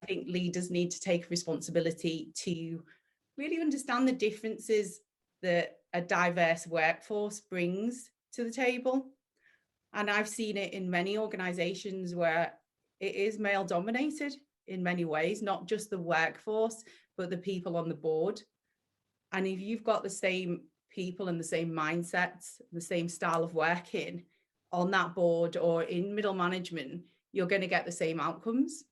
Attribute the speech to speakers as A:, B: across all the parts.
A: think leaders need to take responsibility to really understand the differences that a diverse workforce brings to the table. And I've seen it in many organizations where it is male dominated in many ways, not just the workforce, but the people on the board. And if you've got the same people and the same mindsets, the same style of working on that board or in middle management, you're going to get the same outcomes.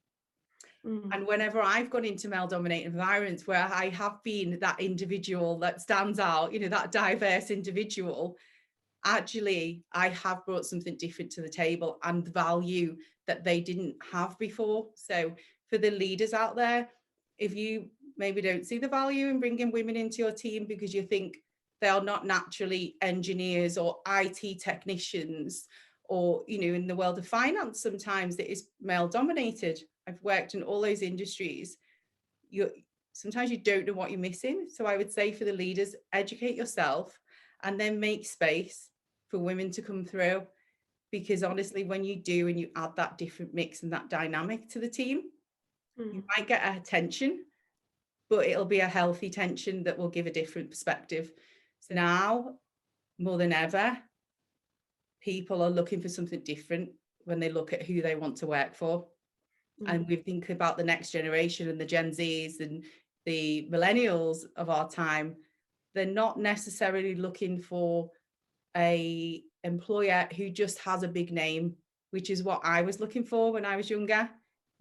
A: And whenever I've gone into male dominated environments where I have been that individual that stands out, that diverse individual, actually I have brought something different to the table and value that they didn't have before. So for the leaders out there, if you maybe don't see the value in bringing women into your team because you think they are not naturally engineers or IT technicians, or in the world of finance, sometimes it is male dominated. I've worked in all those industries. Sometimes you don't know what you're missing. So I would say for the leaders, educate yourself and then make space for women to come through. Because honestly, when you do and you add that different mix and that dynamic to the team, you might get attention, but it'll be a healthy tension that will give a different perspective. So now, more than ever, people are looking for something different when they look at who they want to work for. And we think about the next generation and the Gen Zs and the millennials of our time. They're not necessarily looking for a employer who just has a big name, which is what I was looking for when I was younger.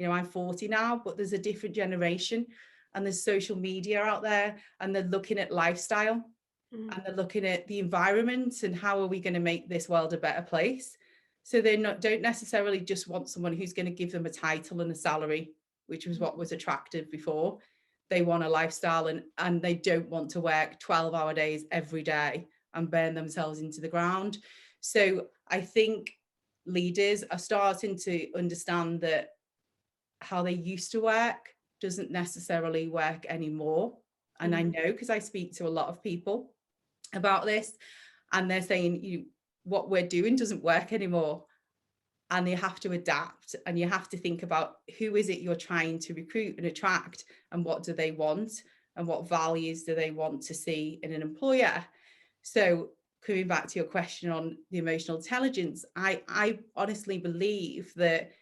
A: I'm 40 now, but there's a different generation, and there's social media out there, and they're looking at lifestyle and they're looking at the environment and how are we going to make this world a better place. So they don't necessarily just want someone who's going to give them a title and a salary, which was what was attractive before. They want a lifestyle, and they don't want to work 12-hour days every day and burn themselves into the ground. So I think leaders are starting to understand that how they used to work doesn't necessarily work anymore. And I know, because I speak to a lot of people about this, and they're saying, what we're doing doesn't work anymore. And you have to adapt, and you have to think about who is it you're trying to recruit and attract, and what do they want, and what values do they want to see in an employer. So coming back to your question on the emotional intelligence, I honestly believe that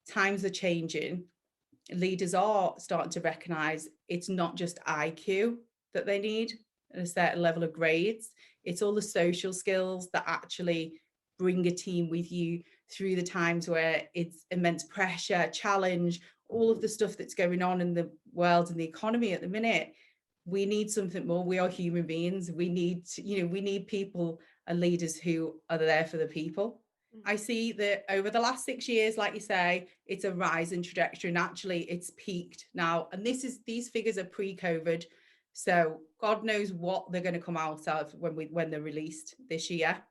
A: times are changing. Leaders are starting to recognize it's not just IQ that they need and a certain level of grades. It's all the social skills that actually bring a team with you through the times where it's immense pressure, challenge, all of the stuff that's going on in the world and the economy at the minute. We need something more. We are human beings. We need we need people and leaders who are there for the people. I see that over the last 6 years, like you say, it's a rising trajectory, and actually it's peaked now. And these figures are pre-COVID. So God knows what they're going to come out of when they're released this year.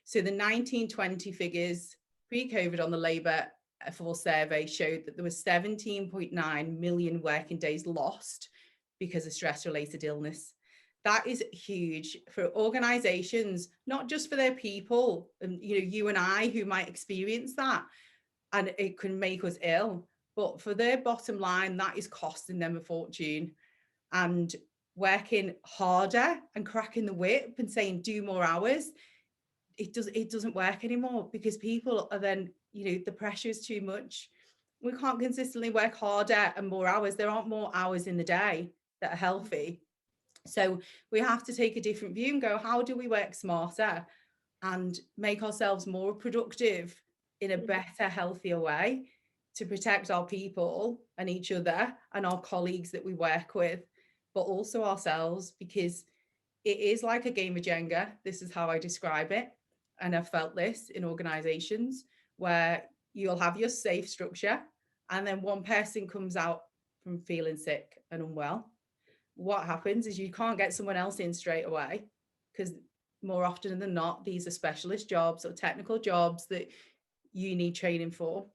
A: So the 1920 figures pre-COVID on the Labour Force survey showed that there was 17.9 million working days lost because of stress-related illness. That is huge for organizations, not just for their people, and you and I who might experience that, and it can make us ill, but for their bottom line, that is costing them a fortune. And working harder and cracking the whip and saying do more hours, it doesn't work anymore, because people are then, the pressure is too much. We can't consistently work harder and more hours. There aren't more hours in the day that are healthy. So we have to take a different view and go, how do we work smarter and make ourselves more productive in a better, healthier way to protect our people and each other and our colleagues that we work with, but also ourselves, because it is like a game of Jenga. This is how I describe it. And I've felt this in organizations where you'll have your safe structure, and then one person comes out from feeling sick and unwell. What happens is you can't get someone else in straight away, because more often than not, these are specialist jobs or technical jobs that you need training for.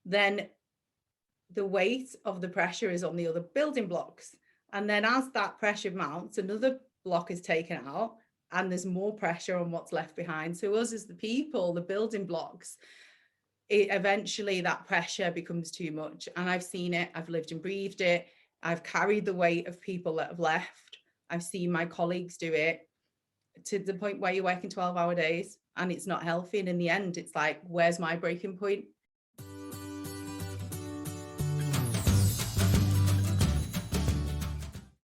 A: Then the weight of the pressure is on the other building blocks. And then as that pressure mounts, another block is taken out, and there's more pressure on what's left behind. So us as the people, the building blocks, eventually that pressure becomes too much. And I've seen it, I've lived and breathed it. I've carried the weight of people that have left. I've seen my colleagues do it to the point where you're working 12-hour days and it's not healthy. And in the end, it's like, where's my breaking point?